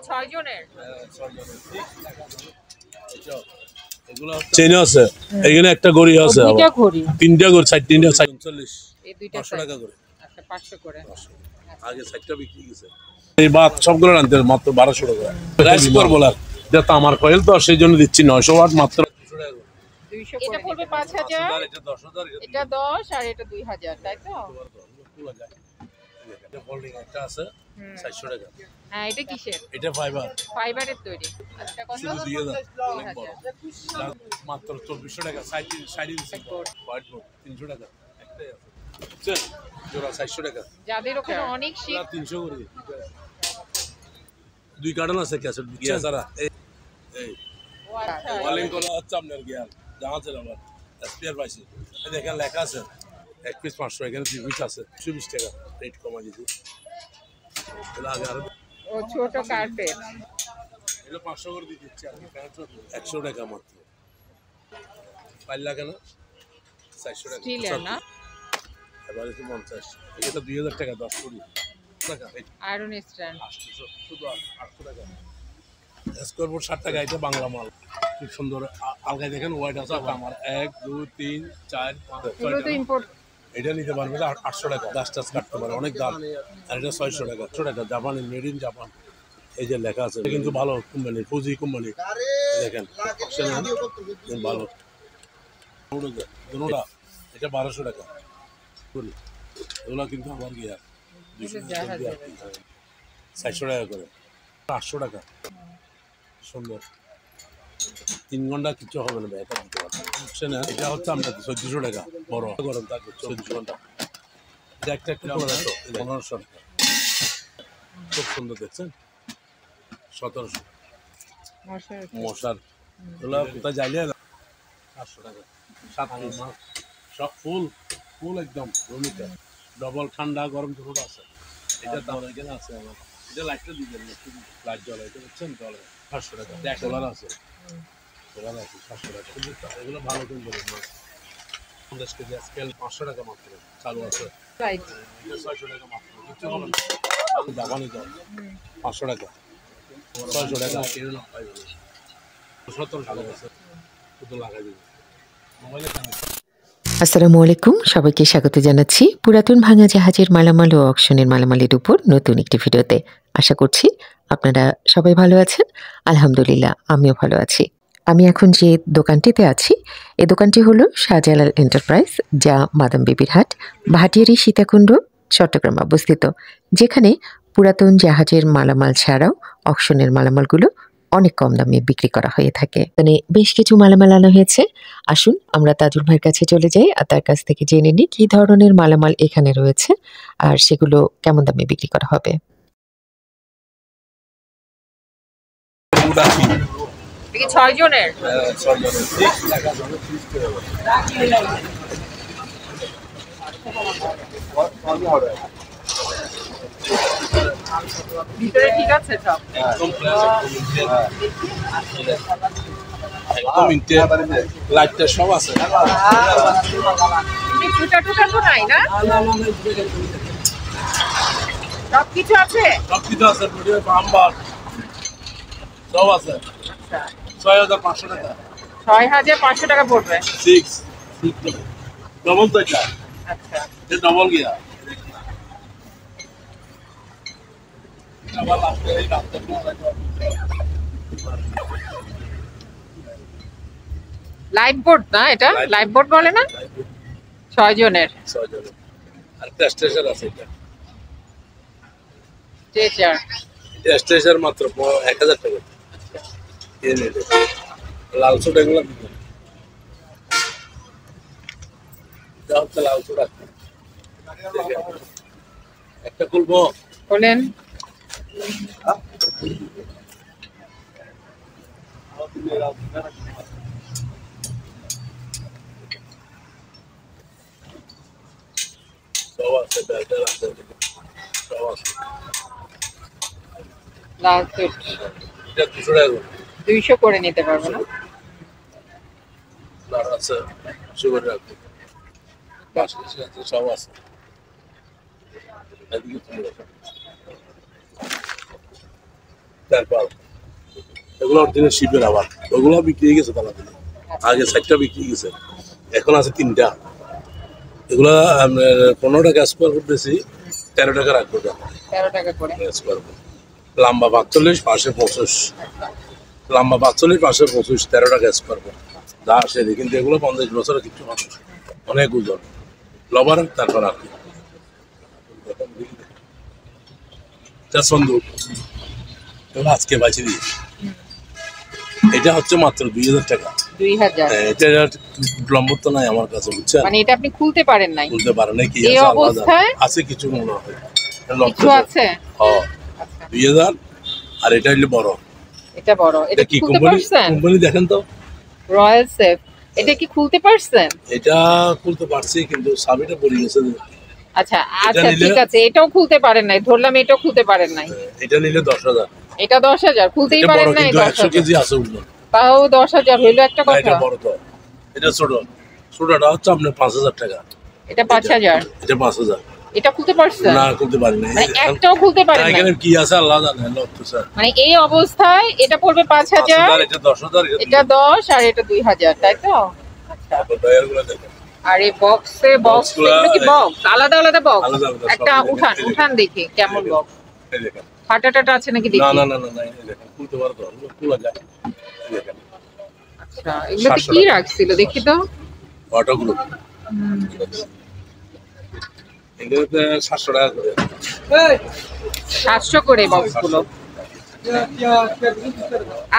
6 জনের চেন আছে এখানে একটা গড়ি আছে তিনটা গড়ি 40 এই দুইটা 500 টাকা করে আচ্ছা 500 করে আগে 60টা বিক্রি গেছে এই বাদ সবগুলো আনতে মাত্র 1200 টাকা রাইস করব না এটা তো আমার কয়েল তো সেই জন্য দিচ্ছি 900 ওয়াট মাত্র 200 টাকা 200 এটা পড়বে 5000 এটা 10000 এটা 10 আর এটা 2000 তাই তো এটা ফোল্ডিং একটা আছে 400 টাকা হ্যাঁ এটা কিসের এটা ফাইবারের তৈরি আচ্ছা কত 2000 মাত্র 2400 টাকা সাইড হোয়াইট বোর্ড 300 টাকা একটাই আছে চল জোড়া 400 টাকা যাদের ওখানে অনেক শীত 300 করে দুই কার্টন আছে ক্যাসেট গিয়া সারা এই ওয়ালিং করা হচ্ছে আপনার গিয়া জানাচ্ছেন আমার স্পেয়ার পাইছি দেখেন লেখা আছে এক পিস 500 এখানে 2 পিস আছে 120 টাকা রেট কমা দিয়েছি আগে আরো ও ছোট কার্পেট এটা 500 করে দিয়ে দিচ্ছি আমি 100 টাকা মাত্র পাইল লাগে না 400 টাকা স্টিলের না এবারে তো 50 এটা 2000 টাকা 10 কোটি টাকা আয়রন স্ট্যান্ড 800 শুধু 800 টাকা স্কোয়ার ফুট 60 টাকা এটা বাংলা মাল খুব সুন্দর আলগায় দেখেন ওয়াইড আছে আমার 1 2 3 4 5 এগুলো তো ইম্পোর্ট এটা নিতে পারবে 800 টাকা গাছ টাছ কাটতে পারে অনেক দাম আর এটা 600 টাকা 100 টাকা জাপানি মেড ইন জাপান এই যে লেখা আছে কিন্তু ভালো কোম্পানি ফুজি কোম্পানি দেখেন ভালো দুটোটা এটা 1200 টাকা এগুলো কিন্তু আমার গিয়া 400 টাকা করে 800 টাকা সুন্দর 3 ঘন্টা কিছু হবে না এটা দিতে পারবেন বুঝছেন এটা হচ্ছে আমরা 1400 টাকা বড় গরম থাকবে 14 ঘন্টা এটা একটা 1500 টাকা খুব সুন্দর দেখছেন 1700 মশার এগুলো কোথায় যাইলে 800 টাকা 7 পিস সব ফুল একদম রুমিটা ডবল ঠান্ডা গরম দুটো আছে এটা দাম এখানে আছে আমার এটা লাইটটা দিবেন লাইট জ্বলে এটা বুঝছেন জ্বলে 800 টাকা সোলার আছে সোলার আছে 700 টাকা এগুলো ভালো কোম্পানি মাছ 50 কেজি স্কেল 500 টাকা মাত্র চালু আছে রাইট 600 টাকা মাত্র কিছু হবে না জাপানি দাম 500 টাকা 600 টাকা কেউ না পাইবে 1700 টাকা আছে শুধু লাগাই দিবে মোবাইলে আসসালামু আলাইকুম সবাইকে স্বাগত জানাচ্ছি পুরাতন ভাঙা জাহাজের মালামাল ও অকশনের মালামালের উপর নতুন একটি ভিডিওতে। আশা করছি আপনারা সবাই ভালো আছেন। আলহামদুলিল্লাহ আমিও ভালো আছি। আমি এখন যে দোকানটিতে আছি এই দোকানটি হলো শাহজালাল এন্টারপ্রাইজ, যা মাদাম বিবির হাট, ভাটিয়ারি সীতাকুণ্ড, চট্টগ্রাম অবস্থিত, যেখানে পুরাতন জাহাজের মালামাল ছাড়াও অকশনের মালামালগুলো অনেক কম দামে বিক্রি করা হয়ে থাকে। মানে বেশ কিছু মালামাল আনা হয়েছে। আসুন আমরা তাজুল ভাইয়ের কাছে চলে যাই আর তার কাছ থেকে জেনে নিই কী ধরনের মালামাল এখানে রয়েছে আর সেগুলো কেমন দামে বিক্রি করা হবে। কি 6 জনের ভিতরে ঠিক আছে সব একদম লাইটটা সব আছে টুটা তো নাই না সব কিছু আছে বাম্বার সব আছে 6500 টাকা 6500 টাকা পড়বে 6 ডবল তো এটা আচ্ছা এটা ডবল গিয়া লাইভ বোর্ড না এটা লাইভ বোর্ড বলে না 6 জনের আর স্টেশন আছে এটা স্ট্রেচার এটা স্টেশন মাত্র 1000 টাকা এই নে লাল সুট এগুলো দাও তো লাল সুট একটা খুলবো বলেন লাল সুট এটা 200 টাকা 200 করে নিতে পারবো না লাল আছে সুগার রাখো বাস আছে সব আছে এদিকে তুমি তারপর এগুলো অরিজিনাল শিপের আবার ওগুলো বিক্রি হয়ে গেছে তালা দিলে আগে 6টা বিক্রি গেছে এখন আছে 3টা এগুলো 15 টাকা স্কোয়ার ফুট বেশি 13 টাকা রাখবো 13 টাকা করে স্কোয়ার ফুট লম্বা 45 পাশে 25 লম্বা 45 পাশে 25 13 টাকা স্কোয়ার ফুট যা আসে কিন্তু এগুলো 50 বছরের কিছু মানুষ অনেক ওজন লবার তারপর আর কি সন্দুক এগুলো আজকে বাঁচিয়ে দিয়েছি এটা হচ্ছে মাত্র 2000 টাকা 2000 এটা লম্বর তো নাই আমার কাছে বুঝছেন মানে এটা আপনি খুলতে পারেন নাই খুলতে পারে না কি এই আছে অবস্থায় আছে কিছু মনে হয় কিছু আছে হ্যাঁ 2000 আর এটা হলো বড় এটা বড় এটা কি খুলতে পারছেন কোম্পানি দেখেন তো রয়্যাল সেফ এটা কি খুলতে পারছেন এটা খুলতে পারছি কিন্তু চাবিটা পড়ে গেছে আচ্ছা আচ্ছা ঠিক আছে এটাও খুলতে পারেন নাই ধরলাম এটাও খুলতে পারেন নাই এটা নিলে 10,000 এটা 10,000 খুলতেই পারেন নাই 100 কেজি আছে ওগুলো তাও 10,000 হইলো একটা কথা এটা বড় তো এটা ছোট ছোটটা হচ্ছে আপনার 5,000 টাকা এটা 5,000 এটা 5,000 এটা খুলতে পারছেন না খুলতে পারি না মানে একটাও খুলতে পারেন না এখানে কি আছে আল্লাহ জানে আল্লাহ তো স্যার মানে এই অবস্থায় এটা পড়বে 5,000 এটা 10,000 এটা 10 আর এটা 2,000 তাই তো আচ্ছা টায়ারগুলো দেখেন আর এই বক্সে বক্স এগুলো কি বক্স আলাদা আলাদা বক্স আলাদা আলাদা একটা উঠান দেখি কেমন বক্স এই দেখেন ফাটা টাটা আছে নাকি দেখি না না না না না এই দেখেন খুলতে পারতো খোলা যায় এই দেখেন আচ্ছা এগুলোতে কি রাখছিল দেখি তো অটোগুলো এগুলোতে 700 টাকা করে 700 করে বক্সগুলো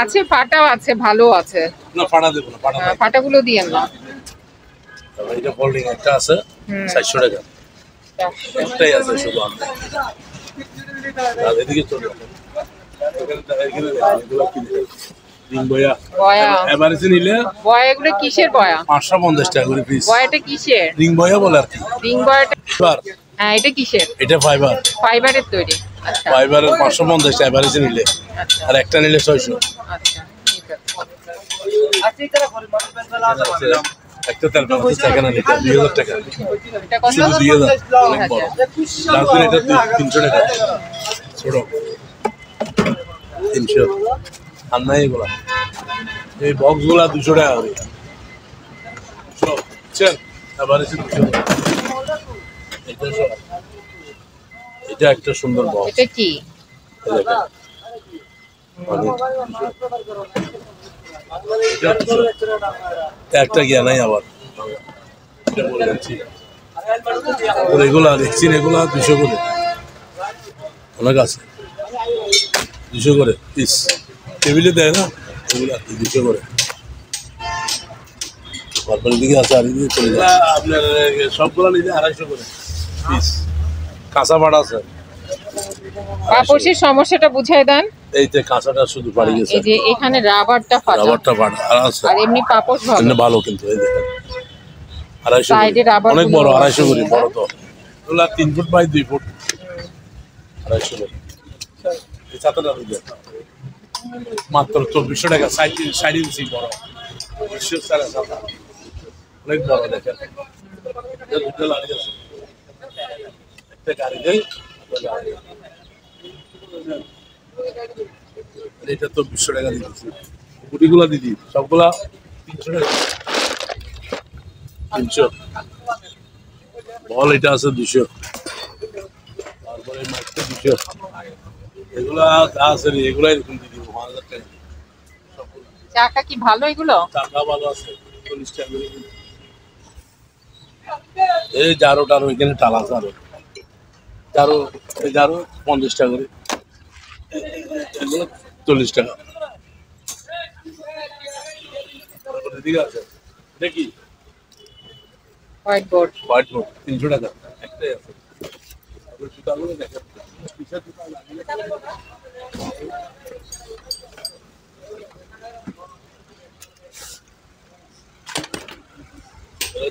আছে ফাটাও আছে ভালো আছে না ফাটা দেব না ফাটা নাই। ফাটাগুলো দিয়েন না তারপর এটা ফোল্ডিং একটা আছে 700 টাকা একটাই আছে শুধু আমরা আর এদিকে চলে বয়া এভারেজে নিলে বয়া এগুলো কিসের বয়া 550 টাকা করে পিস বয়াটা কিসের রিং বয়া বলে আর কি রিং বয়াটা ফাইবার হ্যাঁ এটা কিসের এটা ফাইবার ফাইবারের তৈরি আচ্ছা ফাইবারের 550 টাকা এভারেজে নিলে আচ্ছা আর একটা নিলে 600 আচ্ছা ঠিক আছে একটা তেল পাতা সেখানে নিতে 2000 টাকা এটা কত শুধু 2000 অনেক বড় তারপর এটা 300 টাকা ছোট 300 আর নাই এগুলা এই বক্স গুলা 200 টাকা করে চল আবার এসে 200 টাকা এটা একটা সুন্দর বক্স এটা কি একটা গিয়া নাই আবার এগুলা দেখছি এগুলা 200 করে অনেক আছে 200 করে পিস টেবিলে দেয় না এগুলা 200 করে তারপরে দিকে আছে আর এদিকে চলে যায় আপনার সবগুলা নিলে 250 করে পিস কাঁচা পাড়া আছে পাপোশের সমস্যাটা বুঝাই দেন এই যে কাঁচাটা শুধু পাড়ি গেছে এই যে এখানে রাবারটা ফাটা রাবারটা পাড়া আর আছে আর এমনি পাপোশ ভালো এমনি ভালো কিন্তু এই দেখেন 250 সাইডে রাবার অনেক বড় 250 করে বড় তো এগুলা 3 ফুট বাই 2 ফুট 250 করে এই ছাতাটা দিবেন মাত্র 2400 টাকা সাইড ইঞ্চি বড় 2400 টাকা ছাতা অনেক বড় দেখেন এটা দুটো লাগি আছে একটা গাড়ি দেই এটা 2400 টাকা দিয়েছি গুটিগুলা দিদি সবগুলা 300 টাকা 300 বল এটা আছে 200 তারপরে মাছটা 200 এগুলা যা আছে এগুলা এরকম দিদি 1000 টাকা চাকা কি ভালো এগুলো টাকা ভালো আছে 40 টাকা করে এই জারোটার ওইখানে টালা জারো এই জারো 50 টাকা করে এগুলো 40 টাকা ঠিক আছে দেখি হোয়াইট বোর্ড 300 টাকা একটাই আছে জুতাগুলো দেখেন পিছের জুতা লাগিয়ে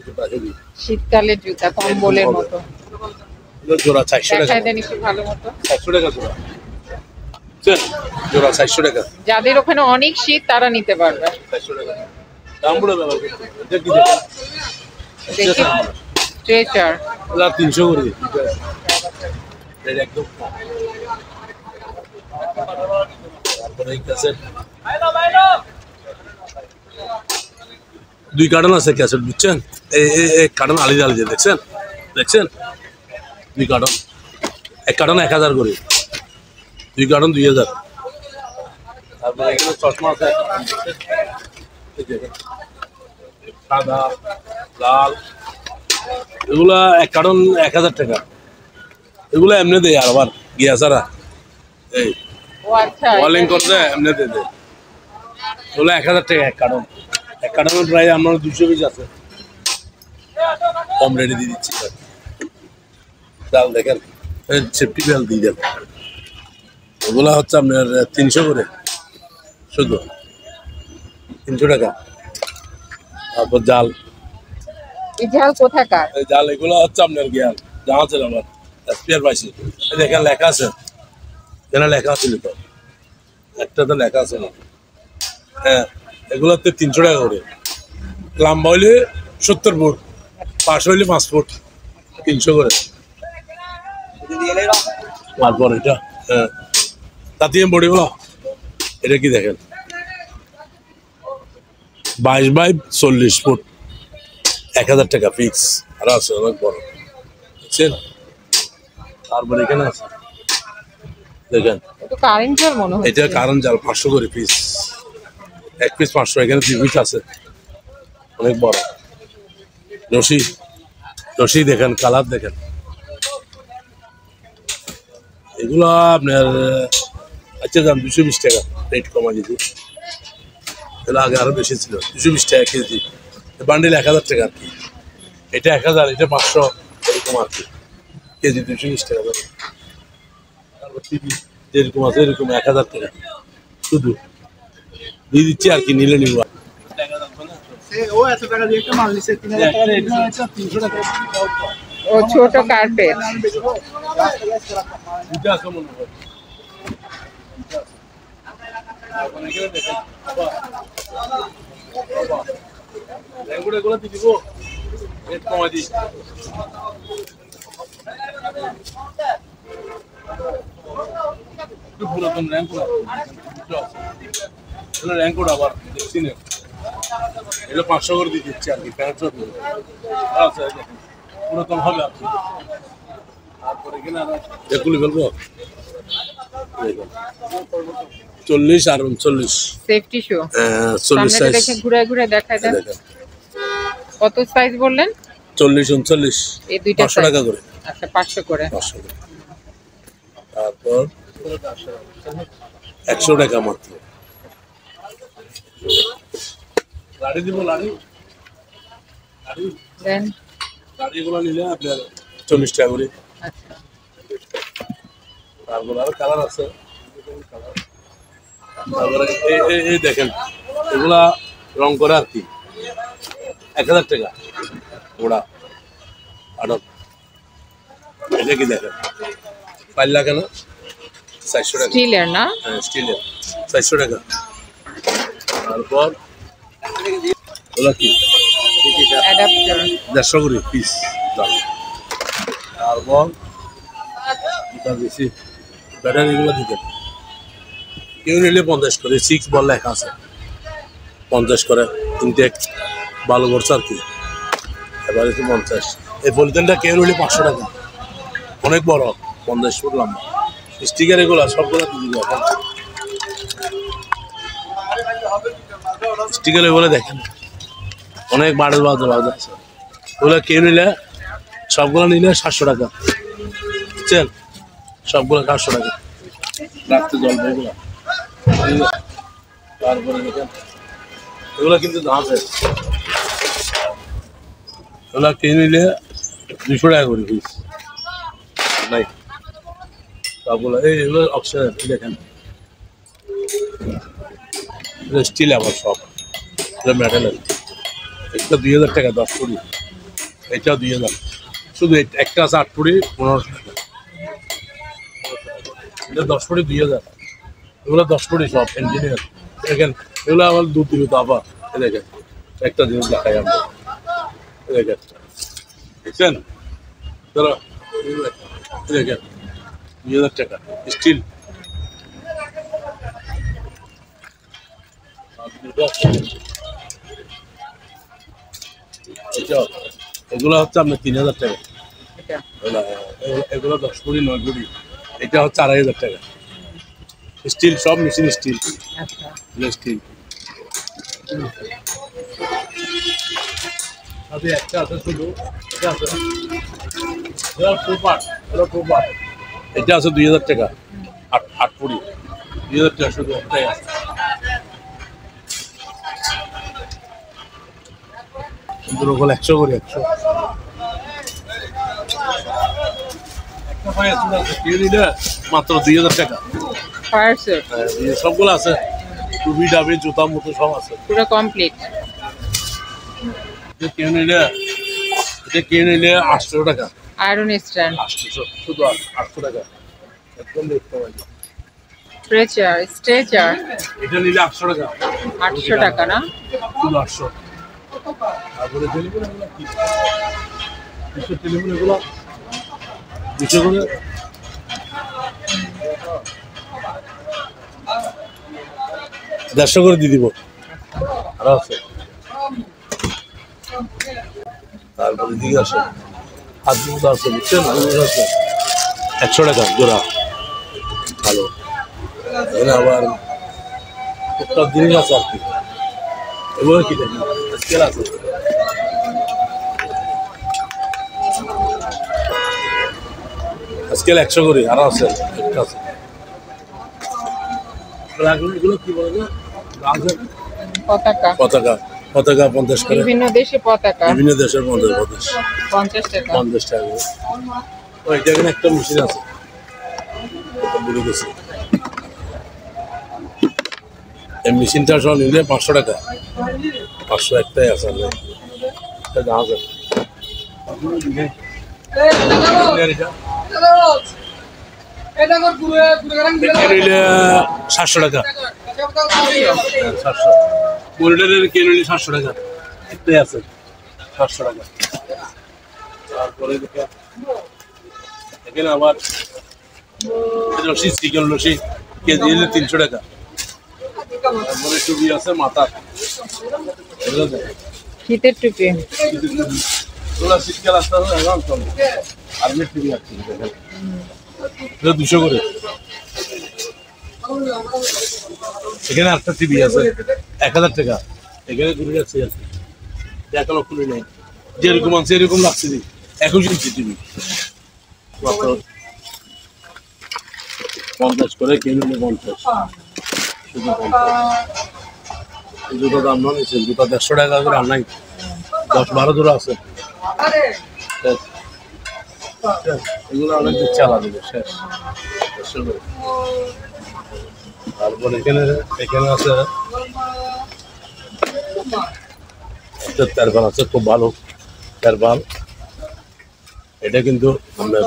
জুতা হেভি শীতকালের জুতা কম্বলের মতো জোড়া 400 টাকা দেখাই দেন একটু ভালো মতো 400 টাকা জোড়া চল জোড়া 400 টাকা যাদের ওখানে অনেক শীত তারা নিতে পারবে 400 টাকা দাম বড় ব্যাপার এটা কি দেখেন দেখি স্ট্রেচার ওলা 300 করে এটা একদম তারপরে এই ক্যাসেট 2 কার্টন আছে ক্যাসেট, বুঝছেন? এই কার্টন আলিদা আলিদা দেখছেন 2 কার্টন, 1 কার্টন 1000 করে, 2 কার্টন 2000। তারপরে এখানে চশমা আছে সাদা লাল, এগুলা 1 কার্টন 1000 টাকা। এগুলো এমনি দেয় আর আবার গিয়া ছাড়া এই ও আচ্ছা, ওয়ালিং করতে এমনি দিয়ে দেয়। এগুলো 1000 টাকা 1 কার্টন। 1 কার্টনের প্রায় আমার 200 পিস আছে, কম রেটে দিয়ে দিচ্ছি। ডাল দেখেন সেফটি বেল দিয়ে দেন, ওগুলা হচ্ছে আপনার 300 করে, শুধু 300 টাকা। তারপর জাল, এই ঝাল কোথাকার? এই জাল এগুলো হচ্ছে আপনার গিয়াল জামা ছিল আমার স্পেয়ার পাইছি। দেখেন লেখা আছে, এখানে লেখা ছিল তো, একটাতে লেখা আছে না। হ্যাঁ, এগুলোতে 300 টাকা করে, লম্বা হইলে 70 ফুট, পাশ হইলে 5 ফুট, 300 করে। তারপর এটা হ্যাঁ তাতে বডি বলো, এটা কি দেখেন 22 বাই 40 ফুট, 1000 টাকা ফিক্স। আর আছে অনেক বড়, বুঝছেন? তারপর এখানে আছে দেখেন, এটা কারেন্ট ঝাল মনে হয়। এটা কারেন্ট জাল 500 করে পিস, 1 পিস 500। এখানে 2 পিস আছে, অনেক বড়। রশি রশি দেখেন, কালার দেখেন, এগুলো আপনার আচ্ছা দাম 220 টাকা, রেট কমা দিদি। এগুলো আগে আরো বেশি ছিল, 220 টাকা কেজি। বান্ডিল 1000 টাকা আর কি, এটা 1000, এটা 500, এরকম আর কি, কেজি 220 টাকা দাম। তারপর টিভি যেরকম আছে এরকম 1000 টাকা শুধু দিয়ে দিচ্ছি আর কি, নিলে নিব। ও ছোট কার্পেট। পুরাতন র্যাঙ্কোড আবার দেখছি না, এগুলো 500 করে দিয়ে দিচ্ছি আর কি, 500 পুরাতন হবে আর কি। তারপরে কিনা এগুলি বলবো 40 আর 39, সেফটি শো 40 সাইজ দেখে ঘুরে ঘুরে দেখায় দেন। কত সাইজ বললেন? 40 39, এই দুইটা 500 টাকা করে। আচ্ছা 500 করে। 500 করে। তারপর 100 টাকা মাত্র। লাড়ি দিব, লাড়ি দেন। লাড়িগুলো নিলে আপনার 40 টাকা করে। আচ্ছা তারপর আরো কালার আছে, তারপরে এই দেখেন এগুলা রং করে আর কি, 1000 টাকা ওরা আটক। এটা কি দেখেন পাল্লা কেন 400 টাকা, স্টিলের না? হ্যাঁ স্টিলের 400 টাকা। তারপর ওগুলা কি অ্যাডাপ্টার 150 করে পিস দাম। তারপর এটা বেশি ব্যাটারিগুলো দিতেন, কেউ নিলে 50 করে, 6 বল লেখা আছে 50 করে, ইনটেক ভালো করছে আর কি। এবার হচ্ছে 50। এই পলিথিনটা কেউ নিলে 500 টাকা, অনেক বড়, 50 ফুট লম্বা। স্টিকার এগুলো সবগুলো দিয়ে দিব এখন। স্টিকার এগুলো দেখেন অনেক বাড়ে বাজে বাজে আছে, ওগুলো কেউ নিলে সবগুলো নিলে 700 টাকা, বুঝছেন? সবগুলো 700 টাকা রাখতে জলবে এগুলো। তারপরে দেখেন এগুলো কিন্তু দাম আছে, এগুলো কিনে নিলে 200 টাকা করে পিস নাই। সবগুলো এগুলো অক্সিজেন দেখেন, স্টিল আবার সব মেটালের। একটা 2000 টাকা 10 ফুটি, এটাও 2000, শুধু একটা আছে 8 ফুটি 1500 টাকা, এটা 10 ফুটি 2000। এগুলো 10 ফুটি সব ইঞ্জিনিয়ার দেখেন, এগুলো আমার 2-3 দাবা। দেখেন একটা জিনিস দেখাই আমরা, দেখেন দেখছেন ধরো দেখেন 2000 টাকা স্টিল। এগুলো হচ্ছে আপনার 3000 টাকা, এটা এগুলো 10 কুড়ি 9 কুড়ি, এটা হচ্ছে 2500 টাকা। স্টিল, সব মেশিন স্টিল, আচ্ছা স্টিল। একটা আছে শুধু, এটা আছে এটা আছে 2000 টাকা, 8 কুড়ি 2000 টাকা শুধু একটাই আছে। সুন্দর ওগুলো 100 করে 100 একটা পায়ে আছে, কেউ নিলে মাত্র 2000 টাকা। ফায়ার সেট সবগুলো আছে, টুপি ডাবি জুতা মতো সব আছে। পুরো কমপ্লিট। কেউ নিলে 800 টাকা। আয়রন স্ট্যান্ড, 800 শুধু 800 টাকা একদম দেখতে পাই। স্ট্রেচার এটা নিলে 800 টাকা। 800 টাকা না? শুধু 800। তারপরে টেলিফোন এগুলো কি? টেলিফোন এগুলো 200 করে। দেড়শো করে দিয়ে দিব। আরো আছে, তারপরে দিকে আসে হাত জুতো আছে, বুঝছেন? আছে 100 টাকা জোড়া, ভালো। এখানে আবার একটা জিনিস আছে আর কি, এগুলো কি স্কেল আছে, স্কেল 100 করে। আরো আছে, একটা আছে। এগুলো কি বলে না, পতাকা, পতাকা, পতাকা 50 করে। বিভিন্ন দেশে পতাকা, বিভিন্ন দেশের 50 টাকা। 50 টাকা। ওইটা এখানে একটা মেশিন আছে, বলে গেছি। এই মেশিনটা সব নিলে 500 টাকা, 500 একটাই আছে। এটা জাহাজ নিলে 700 টাকা, 700। কোরিডোরের কে নিলে 700 টাকা, একটাই আছে 700 টাকা। তারপরে এখানে আবার লসি, চিকেন লসি কেজি নিলে 300 টাকা। তারপরে টুপি আছে মাথা, শীতের টুপি, শীতকাল আসতে হবে এখন চলে। আর্মির টুপি আছে 200 করে। এখানে একটা টিভি আছে 1000 টাকা, এখানে ঘুরে যাচ্ছে আর কি, এখনো খুলে নেই। যেরকম আছে এরকম লাগছে, 21 ইঞ্চি টিভি, 50 করে কিনলে 50, শুধু 50। জুতো দাম না নিচ্ছে, জুতো 150 টাকা করে আর নাই, 10-12 জোড়া আছে। এগুলো অনেক চালা দেবে শেষ। তারপর এখানে আছে তেরপাল আছে, খুব ভালো তেরপাল। এটা কিন্তু আপনার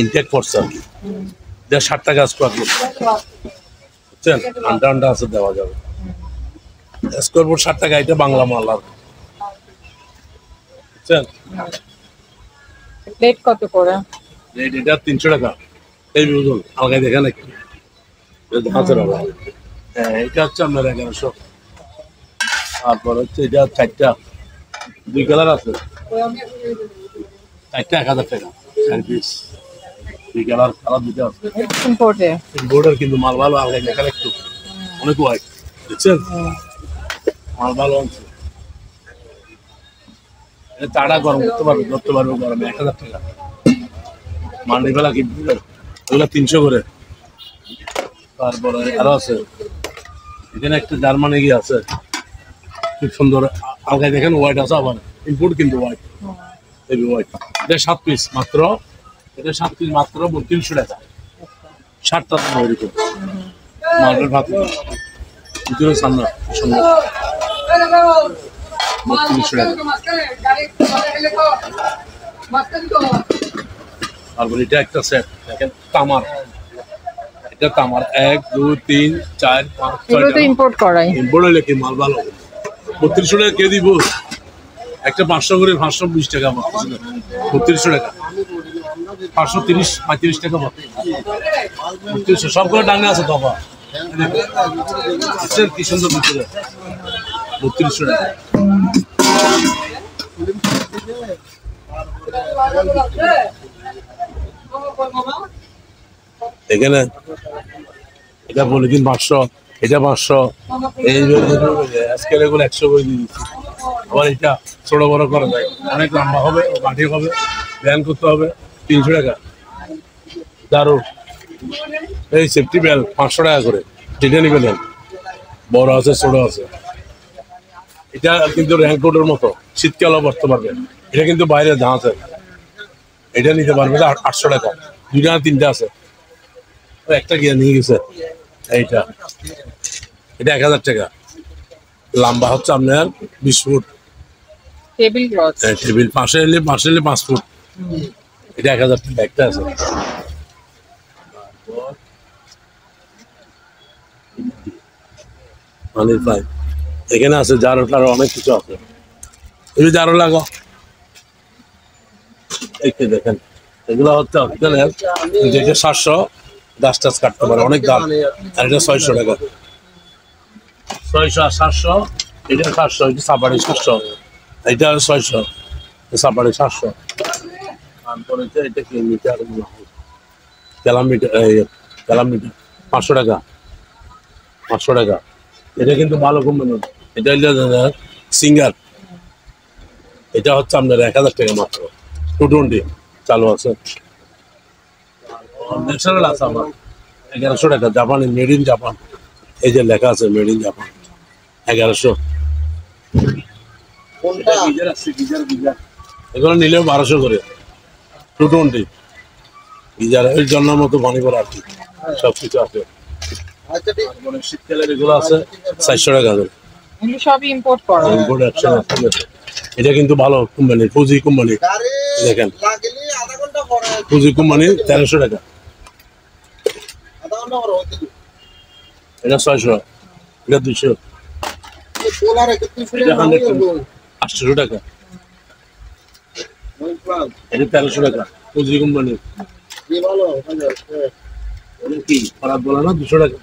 ইনটেক পড়ছে আর কি, 60 টাকা স্কোয়ার ফুট, বুঝছেন? আন্ডা আছে, দেওয়া যাবে স্কোয়ার ফুট 60 টাকা। এটা বাংলা মাল আর, বুঝছেন? প্লেট কত করে? এটা 300 টাকা। এই বুঝুন আলগায় দেখা নাকি, হ্যাঁ এটা হচ্ছে আপনার 1100। তারপর হচ্ছে এটা 4টা, 2 কালার আছে, 4টা 1000 টাকা, 4 পিস, 2 কালার, কালার 2টা আছে। ইম্পোর্টার কিন্তু মাল ভালো, আলগায় দেখা একটু অনেক হোয়াইট, বুঝছেন? মাল ভালো আছে। তাড়া গরম করতে পারবে, ধরতে পারবে গরমে, 1000 টাকা। মান্ডি বেলা কিনতে ওগুলো 300 করে। তারপরে আরো আছে, এখানে একটা জার্মানি গিয়ে আছে, খুব সুন্দর, আলগায় দেখেন হোয়াইট আছে, আবার ইম্পোর্ট কিন্তু হোয়াইট, হেভি হোয়াইট। এটা 7 পিস মাত্র, এটা 7 পিস মাত্র 300 টাকা। 60টা দাম এরকম মার্বেল ভাত, ভিতরে সামনা সুন্দর, 300 টাকা। তারপরে এটা একটা সেট দেখেন, তামার, এটা তামার 1 2 3 4 5 6টা ইম্পোর্ট করাই, ইম্পোর্ট হলে কি মাল ভালো। 3200 টাকা কে দিব? একটা 500 করে, 520 টাকা, 3200 টাকা, 530 35 টাকা, 3200 সবগুলো ডাঙ্গা আছে। তবা কি সুন্দর ভিতরে 3200 টাকা। এখানে এটা বলে দিন 500, এটা 500, এই আজকের এগুলো 100 করে দিয়ে দিচ্ছি। আবার এটা ছোট বড় করা যায়, অনেক লম্বা হবে, মাটি হবে, ব্যান করতে হবে 300 টাকা। দারুন এই সেফটি বেল্ট 500 টাকা করে, যেটা নিবেন বড় আছে ছোট আছে। এটা কিন্তু র্যাঙ্কোটের মতো শীতকালও পরতে পারবেন। এটা কিন্তু বাইরে জাহাজ আছে, এটা নিতে পারবে 800 টাকা। 2টা না 3টা আছে, একটা গিয়ে নিয়ে গেছে। এইটা এটা 1000 টাকা। লম্বা হচ্ছে আপনার 20 ফুট টেবিল ক্লথ। টেবিল, পাশে এলে 5 ফুট। এটা 1000 টাকা একটা আছে। পানির পাইপ এখানে আছে, জারো টারো অনেক কিছু আছে। এই জারো লাগো, এই দেখেন এগুলো হচ্ছে যেটা 700 গাছ টাছ কাটতে পারে, অনেক দাম। আর এটা 600 টাকা। 600 আর 700, এটা 700, এটা সাপাড়ি 700, এটা 600, সাপাড়ি 700। তারপরে এটা কি মিটার, ক্যালামিটার, ক্যালামিটার 500 টাকা। 500 টাকা। এটা কিন্তু ভালো কোম্পানি, এটা সিঙ্গার। এটা হচ্ছে আপনার 1000 টাকা মাত্র। 220 চালু আছে। ন্যাচারাল আছে আমার 1100 টাকা। জাপানি, মেড ইন জাপান, এই যে লেখা আছে মেড ইন জাপান, 1100। এগুলো নিলেও 1200 করে। 220 গিজার, এর জন্য মতো পানি পড়া আর কি, সবকিছু আছে। শীতকালের এগুলো আছে 400 টাকা করে। সব ইম্পোর্ট করা। ইম্পোর্ট অ্যাকশন আছে। এটা কিন্তু ভালো কোম্পানি, ফুজি কোম্পানি। দেখেন ফুজি কোম্পানি 1300 টাকা। এটা 600, এটা 200, এটা 800 টাকা। এটা 1300 টাকা ফুজি কোম্পানি। কি খারাপ বলে না, 200 টাকা।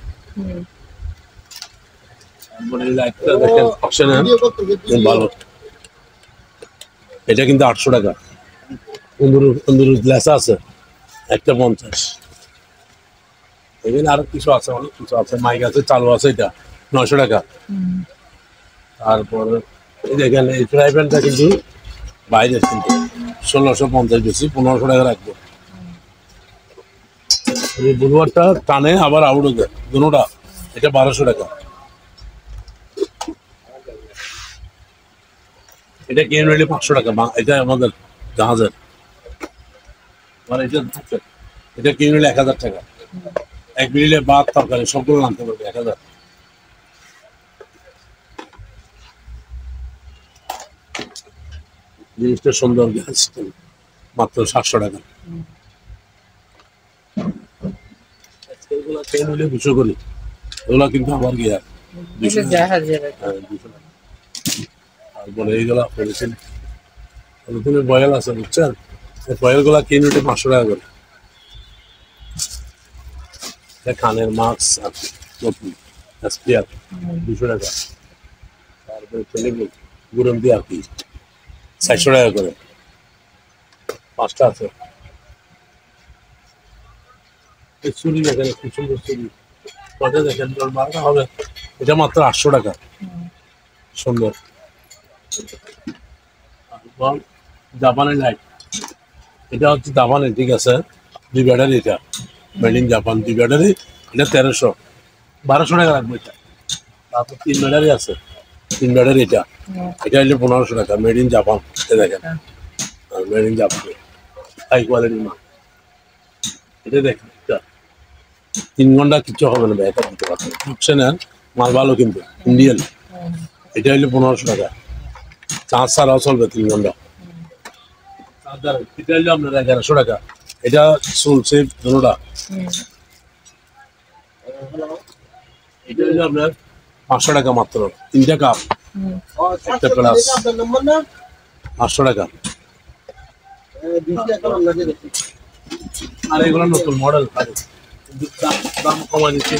দেখেন অপশনে ভালো, এটা কিন্তু 800 টাকা। 15 গ্লাস আছে, একটা 50। এখানে আরো কিছু আছে, অনেক কিছু আছে। মাইক আছে, চালু আছে, এটা 900 টাকা। তারপর দেখেন এই ফ্রাই প্যানটা কিন্তু বাইরে, কিন্তু 1650 বেশি, 1500 টাকা রাখবো। এই বুলুয়ারটা টানে আবার আউট দেয় দুটোটা, এটা 1200 টাকা। এটা কিনে নিলে 500 টাকা। এটা আমাদের জাহাজের, মানে এটা কিনে নিলে 1000 টাকা। 1 মিনিটে ভাত তরকারি সবগুলো আনতে পারবে 1000। জিনিসটা সুন্দর, গ্যাস মাত্র 700 টাকা। এগুলো কিনে নিলে 200 করে। এগুলো কিন্তু আমার গিয়ার 200 টাকা। তারপরে এইগুলা পলিথিন বয়েল আছে, বুঝছেন? বয়েল গুলা কিনে নিলে 500 টাকা করে। কানের মাস্ক আর নতুন স্পিয়ার 200 টাকা। তারপরে গুরম দিয়ে আর কি 400 টাকা করে। 5টা আছে। চুরি দেখেন, কি সুন্দর চুরি, কটা দেখেন, 12টা হবে। এটা মাত্র 800 টাকা, সুন্দর। জাপানের লাইট, এটা হচ্ছে জাপানের, ঠিক আছে। 2 ব্যাটারি, এটা মেড ইন জাপান, 2 ব্যাটারি। এটা 1300, 1200 টাকা রাখবো এটা। তারপর 3 ব্যাটারি আছে, 3 ব্যাটারি, এটা হলে 1500 টাকা। মেড ইন জাপান, দেখেন মেড ইন জাপান, হাই কোয়ালিটির মাল। এটা দেখেন 3 ঘন্টা কিছু হবে না, এটা দিতে পারবেন। অপশনের মাল ভালো কিন্তু ইন্ডিয়ান। এটা হলে 1500 টাকা। চার্জ ছাড়াও চলবে 3 ঘন্টা। এটা হলে আপনার 1100 টাকা। এটা চলছে দুটোটা। এটা হলে আপনার 500 টাকা মাত্র। 3টা কাপ, একটা প্লাস, 500 টাকা। আর এগুলো নতুন মডেল, কিন্তু দাম কমা দিচ্ছে।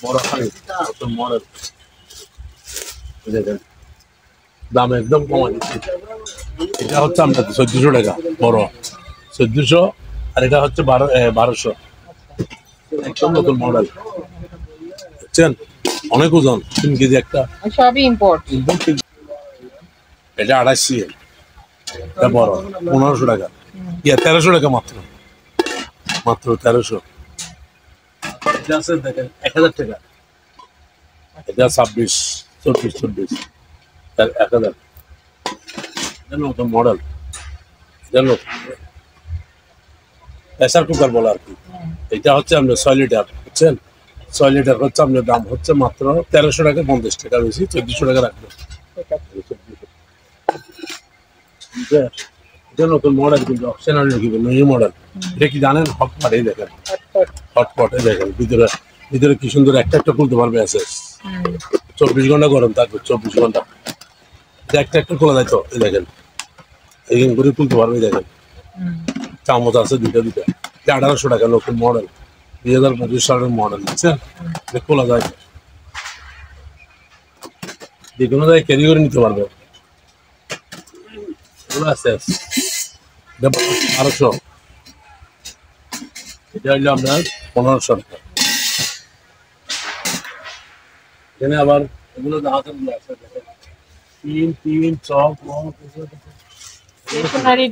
বড় খালি নতুন মডেল দেখেন দাম একদম কমা দিচ্ছি এটা হচ্ছে আপনার 1400 টাকা বড় 1400 আর এটা হচ্ছে 1200 একদম নতুন মডেল বুঝছেন অনেক ওজন 3 কেজি একটা সবই ইম্পোর্ট এটা 28 এটা বড় 1500 টাকা 1300 টাকা মাত্র 1300 এটা আছে দেখেন 1000 টাকা এটা 26 24 1000 এটা নতুন মডেল এটা নতুন প্রেসার কুকার বলে আর কি এটা হচ্ছে আপনার 6 লিটার বুঝছেন 6 লিটার হচ্ছে আপনার দাম হচ্ছে মাত্র 1300 টাকা 50 টাকা বেশি 1400 টাকা রাখবে এটা নতুন মডেল কিন্তু অপশনাল লিখবে নিউ মডেল এটা কি জানেন হটপট এই দেখেন হটপট এই দেখেন ভিতরে কি সুন্দর একটা খুলতে পারবে এসএস 24 ঘন্টা গরম থাকবে 24 ঘন্টা একটা খোলা যায় তো এই দেখেন এই করে খুলতে পারবে দেখেন চামচ আছে দুইটা 1800 টাকা নতুন মডেল 2025 সালের মডেল বুঝছেন খোলা যায় যে কোনো জায়গায় ক্যারি করে নিতে পারবে এটা 1200 এটা হইলো আপনার 1500 টাকা এখানে আবার এগুলো আছে তিন চক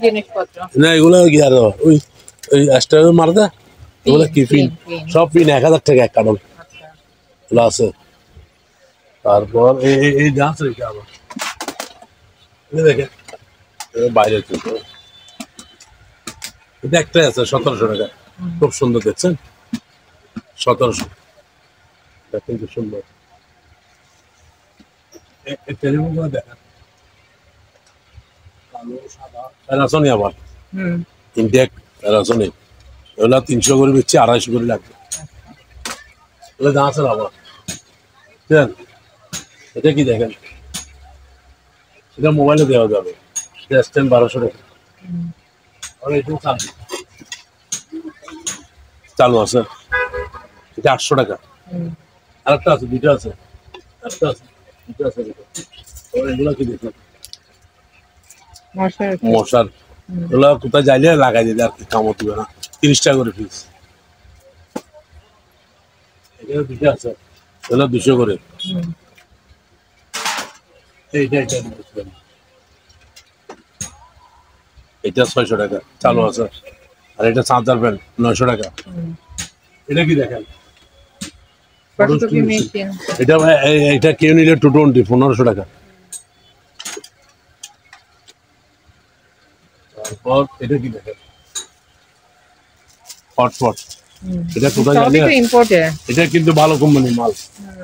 জিনিসপত্র না এগুলো কি আর ওই এক্সট্রা মারদা এগুলো কি পিন সব পিন 1000 টাকা এক কার্টন এগুলো আছে তারপর এই গাছ রেখে আবার দেখেন বাইরে এটা একটাই আছে 1700 টাকা খুব সুন্দর দেখছেন 1700 কিন্তু সুন্দর টেলিফোনগুলো দেখেন প্যানাসোনি আবার ইনটেক প্যানাসোনি এগুলো 300 করে বেচছি 250 করে লাগবে এগুলো দাম আছে আবার বুঝছেন এটা কি দেখেন এটা মোবাইলে দেওয়া যাবে স্ট্যান্ড 1200 টাকা আর এটা চালু আছে এটা 800 টাকা আরেকটা আছে দুইটা আছে একটা আছে দুইটা আছে এগুলো কি দেখেন মশার এগুলো কোথায় যাইলে লাগাই দিলে আর কি কামড় দিবে না 30 টাকা করে পিস এখানে দুইটা আছে এগুলো 200 করে এটা 600 টাকা চালু আছে আর এটা চার্জার প্যান 900 টাকা এটা কি দেখেন এটা কেউ নিলে 220 1500 টাকা তারপর এটা কি দেখেন হটপট এটা কোথায় যাইলে এটা কিন্তু ভালো কোম্পানির মাল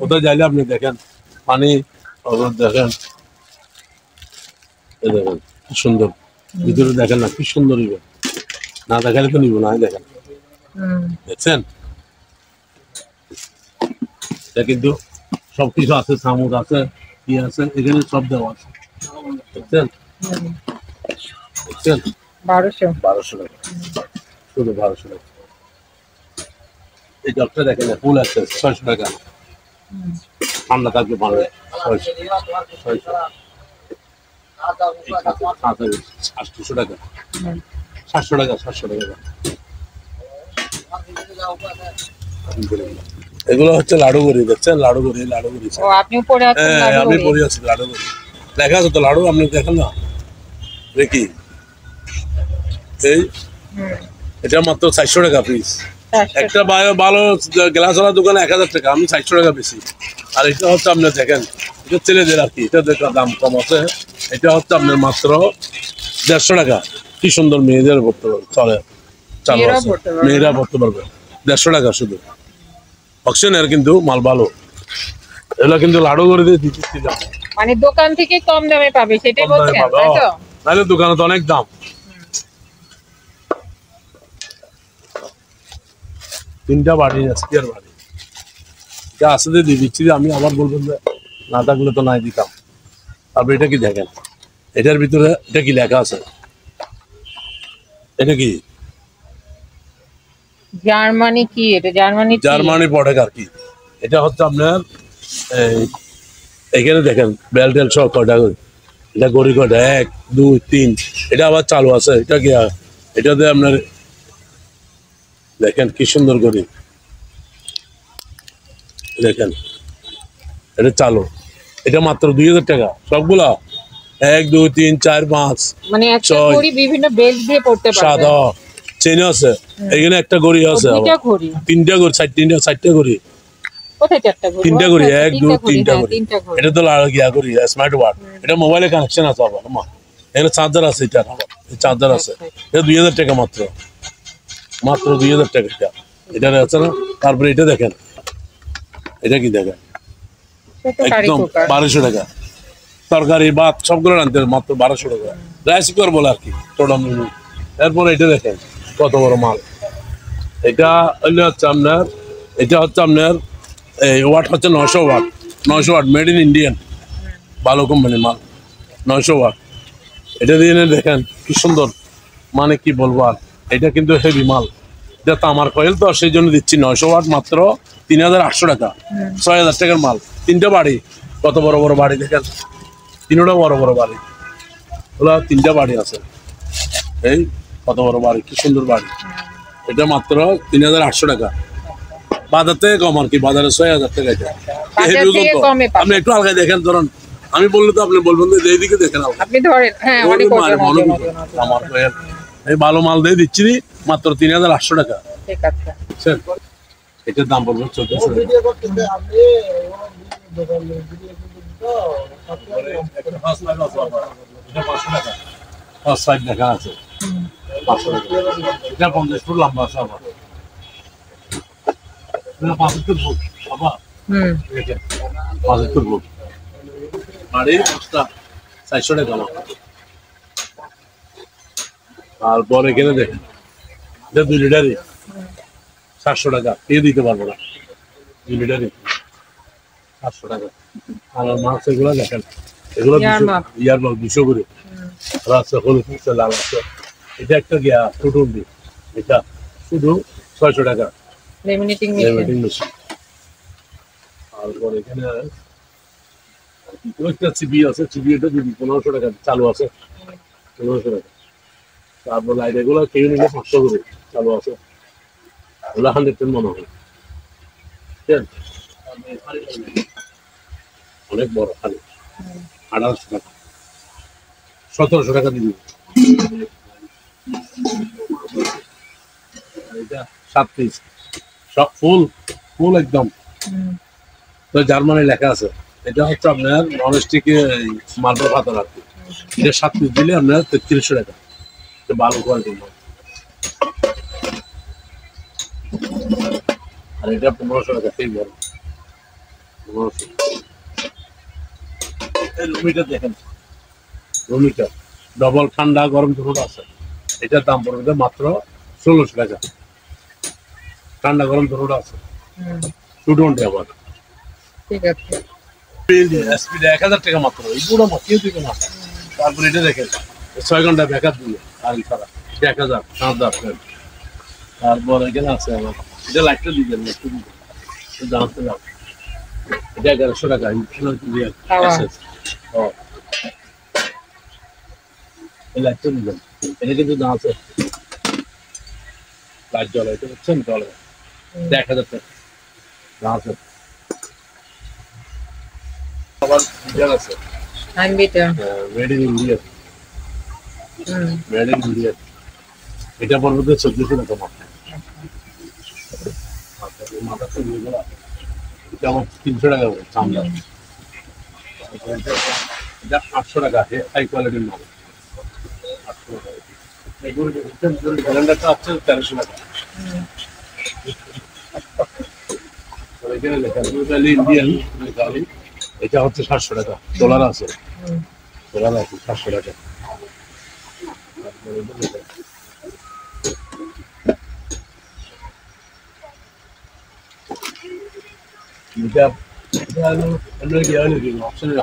কোথায় যাইলে আপনি দেখেন পানি দেখেন এই দেখেন কি সুন্দর ভিতরে দেখেন না কি সুন্দর না দেখালে তো নিব না দেখেন দেখছেন এটা কিন্তু সবকিছু আছে চামচ আছে কি আছে এখানে সব দেওয়া আছে দেখছেন দেখছেন 1200 টাকা শুধু 1200 টাকা এই জগটা দেখেন ফুল আছে 600 টাকা ঠান্ডা থাকবে ভালো 600 800 টাকা 700 টাকা 700 টাকা এগুলো হচ্ছে লাডু গড়ি দেখছেন লাডু গড়ি আপনি পরে আছেন আমি পরে আছি লাডু গড়ি লেখা আছে তো লাডু আপনি দেখেন না দেখি এই এটা মাত্র 400 টাকা পিস একটা ভালো গ্লাসওয়ালা দোকানে 1000 টাকা আমি 400 টাকা বেশি আর এটা হচ্ছে আপনি দেখেন এটা ছেলেদের আর কি এটা দেখা দাম কম আছে এটা হচ্ছে আপনার মাত্র 150 টাকা কি সুন্দর মেয়েদের পড়তে পারবে চলে চালু আছে মেয়েরা পড়তে পারবে 150 টাকা শুধু অকশনের কিন্তু মাল ভালো এগুলো কিন্তু লাডু করে দিয়ে দিচ্ছি মানে দোকান থেকে কম দামে পাবে সেটাই বলছেন তাই তো নাহলে দোকানে তো অনেক দাম তিনটা বাড়ি স্কয়ার বাড়ি যা আছে দিয়ে দিচ্ছি আমি আবার বলবো যে না থাকলে তো নাই দিতাম তারপর এটা কি দেখেন এটার ভিতরে এটা কি লেখা আছে এটা কি জার্মানি কি এটা জার্মানি প্রোডাক্ট আর কি এটা হচ্ছে আপনার এখানে দেখেন বেল টেল সব কয়টা করে, এটা গড়ি কয়টা 1 2 3, এটা আবার চালু আছে, এটা কি এটাতে আপনার দেখেন কি সুন্দর গড়ি, দেখেন এটা চালু, এটা মাত্র 2000 টাকা সবগুলা 1 2 3 4 5 মানে একটা ঘড়ি বিভিন্ন বেল্ট দিয়ে পড়তে পারবে। 7 চেন আছে, এখানে একটা গড়ি আছে, দুইটা ঘড়ি, তিনটা ঘড়ি, চারটা ঘড়ি, কোথায় চারটা ঘড়ি? তিনটা ঘড়ি, 1 2 3টা হ্যাঁ, ঘড়ি, তিনটা ঘড়ি। এটা তো গিয়া ঘড়ি স্মার্ট ওয়াচ, এটা মোবাইলে কানেকশন আছে আবার, এখানে চার্জার আছে, এটা চার্জার আছে, এটা 2000 টাকা মাত্র 2000 টাকা এটা আছে না। তারপরে এটা দেখেন, এটা কি দেখেন একদম 1200 টাকা, তরকারি ভাত সবগুলো আনতে মাত্র 1200 টাকা, রাইস কুকার বলে আর কি টোটাল। এরপরে এটা দেখেন কত বড় মাল, এটা হচ্ছে আপনার, এটা হচ্ছে আপনার এই ওয়াট হচ্ছে 900 ওয়াট মেড ইন ইন্ডিয়ান, ভালো কোম্পানির মাল 900 ওয়াট। এটা দিয়ে দেখেন কি সুন্দর, মানে কি বলবো আর, এটা কিন্তু হেভি মাল, এটা তামার কয়েল তো সেই জন্য দিচ্ছি 900 ওয়াট মাত্র 3800 টাকা, 6000 টাকার মাল। তিনটা বাড়ি, কত বড় বড় বাড়ি দেখেন, তিনটা বড় বড় বাড়ি, ওগুলো তিনটা বাড়ি আছে, এই কত বড় বাড়ি, কি সুন্দর বাড়ি, এটা মাত্র 3800 টাকা, বাজার থেকে কম আর কি, বাজারে 6000 টাকা। এটা আপনি একটু আলগায় দেখেন, ধরুন আমি বললে তো আপনি বলবেন যে এইদিকে দেখেন, আপনি ধরেন, হ্যাঁ অনেক আমার এই ভালো মাল দিয়ে দিচ্ছি মাত্র 3800 টাকা। ঠিক আছে, এটার দাম পড়বে 1400 টাকা। দেখা আছে 500 টাকা, এটা 50 ফুট লম্বা আছে আবার, 75 ফুট বাবা, 75 ফুট বাড়ি 400 টাকা। তারপর এখানে দেখেন এটা 2 লিটারই 700 টাকা, কে দিতে পারবো না, 2 লিটারই 700 টাকা। আর মাছ এগুলো দেখেন, এগুলো ইয়ার মাল 200 করে, আছে হলুদ আছে, লাল আছে, এটা একটা গিয়া ফুটুন্ডি, এটা শুধু 600 টাকা লেমিনেটিং মেশিন। তারপর এখানে একটা চিবি আছে, চিবিটা যদি 1500 টাকা চালু আছে, 1500 টাকা। তারপর লাইট এগুলো কেউ নিলে 500 করে চালু আছে, ওগুলো 110 মনে হয়, অনেক বড় খালি 1800 টাকা, 1700 টাকা দিবি। এটা 7 পিস সব ফুল একদম, তো জার্মানি লেখা আছে। এটা হচ্ছে আপনার ননস্টিক মার্বেল পাথর আর কি, এটা 7 পিস দিলে আপনার 3300 টাকা, এটা ভালো কোয়ালিটির মাল। আর এটা 1500 টাকা, সেই বড় 1500। এই রুমিটার দেখেন, রুমিটার ডবল ঠান্ডা গরম দুটো আছে, এটার দাম পড়বে মাত্র 1600 টাকা, ঠান্ডা গরম দুটো আছে, স্টুডেন্ট আবার। ঠিক আছে, স্পিড 1000 টাকা মাত্র, এইগুলো কেউ দিবে না। তারপর এটা দেখেন 6 ঘন্টা ব্যাকআপ দিবে কারেন্ট ছাড়া, 1000 5000। তারপর এখানে আছে আবার, এটা লাইটটা দিবেন, একটু দিবেন, জানাতে যাও, এটা 1100 টাকা। এই লাইটটা দিবেন, এটা কিন্তু দাম আছে, লাইট জ্বলে, এটা বুঝছেন, জ্বলে 1000 টাকা দাম আছে। আবার ডিজাইন আছে, made in India, made in India, এটা পড়বে 1400 টাকা মাত্র। মাথাটা নিয়ে গেল, এটা আমার 300 টাকা করে চামড়া, এটা 800 টাকা, হাই কোয়ালিটির মাল 800 টাকা। ক্যালেন্ডারটা হচ্ছে 1300 টাকা। এখানে লেখা ইন্ডিয়ান, এটা হচ্ছে 700 টাকা, ডলার আছে, 700 টাকা।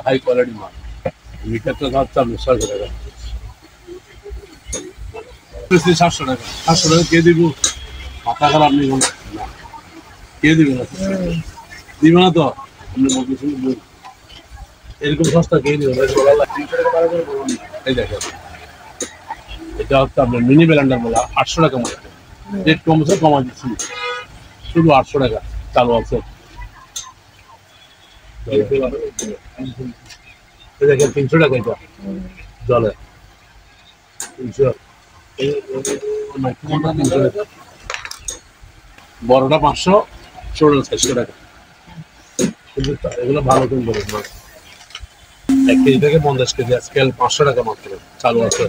হাই কোয়ালিটি মাল, মিটারটা হচ্ছে 600 টাকা, 700 টাকা, 700 টাকা কে দিব, মাথা খারাপ নেই, কে দিবে না, দিবে না তো আপনি বলতেছেন এরকম সস্তা খেয়ে দিবেন এই দেখেন এটা হচ্ছে আপনার মিনি ব্লেন্ডার বলা 800 টাকা মতো রেট কমছে কমা দিচ্ছি শুধু 800 টাকা চালু আছে দেখেন 300 টাকা এটা জলে 300 বড়টা 500 ছোটটা 600 টাকা কিন্তু এগুলো ভালো করে বলুন না 1 কেজি থেকে 50 কেজি স্কেল 500 টাকা মাত্র চালু আছে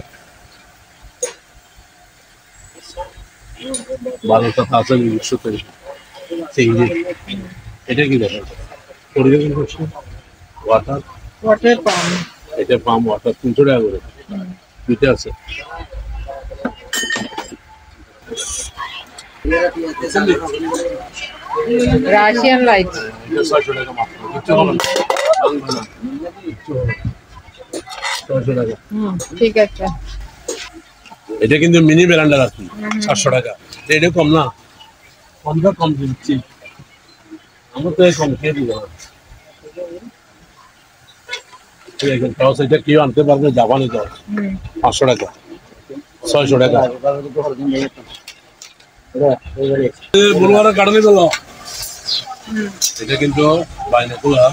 বারোটা আছে 100 টাকা চিংড়ি এটা কি দেখেন পরিবেশন করছে ওয়াটার পাম্প এটা পাম ওয়াটার 300 টাকা করে দুইটা আছে রাশিয়ান লাইট এটা 600 টাকা মাত্র কিছু হবে না 600 টাকা ঠিক আছে এটা কিন্তু মিনি ব্লেন্ডার আছে 700 টাকা এটা কম না কম দিচ্ছি আমরা তো কম খেয়ে দিব না ঠিক আছে টস এটা কেউ আনতে পারবে জাপানি তো 500 টাকা 600 টাকা বলবার কাটনি তো এটা কিন্তু বাইনাকুলার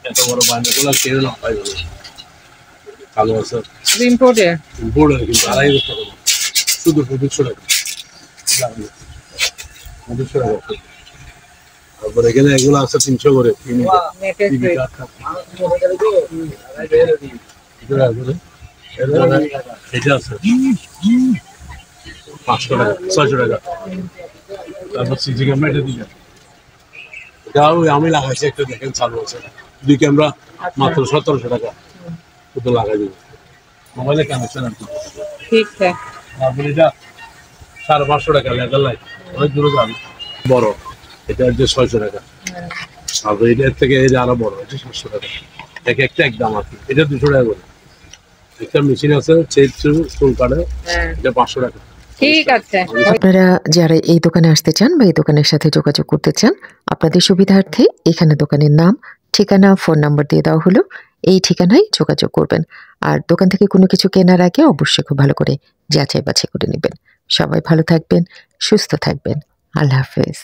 এত বড় বাইনাকুলার কেউ না পাই যাবে কালো আছে ইম্পোর্টের বোর্ড কিন্তু 250 টাকা শুধু 250 টাকা 250 টাকা তারপর এখানে এগুলো আছে 300 করে এটা আছে 500 টাকা 600 টাকা তারপর সিসি ক্যামেরা এটা দিবেন এটাও আমি লাগাইছি একটা দেখেন চালু আছে 2 ক্যামেরা মাত্র 1700 টাকা শুধু লাগাই দিব মোবাইলে কানেকশন আছে ঠিক আছে তারপর এটা 550 টাকা লেদার লাইট অনেক দূরে যাবে বড় এটা হচ্ছে 600 টাকা আর এটার থেকে এই যে আরো বড় এটা 700 টাকা একটা এক দাম আছে এটা 200 টাকা করে একটা মেশিন আছে চেক চুল কাটে এটা 500 টাকা ঠিক আছে আপনারা যারা এই দোকানে আসতে চান বা এই দোকানের সাথে যোগাযোগ করতে চান আপনাদের সুবিধার্থে এখানে দোকানের নাম ঠিকানা ফোন নাম্বার দিয়ে দেওয়া হলো এই ঠিকানায় যোগাযোগ করবেন আর দোকান থেকে কোনো কিছু কেনার আগে অবশ্যই খুব ভালো করে যাচাই বাছাই করে নেবেন সবাই ভালো থাকবেন সুস্থ থাকবেন আল্লাহ হাফেজ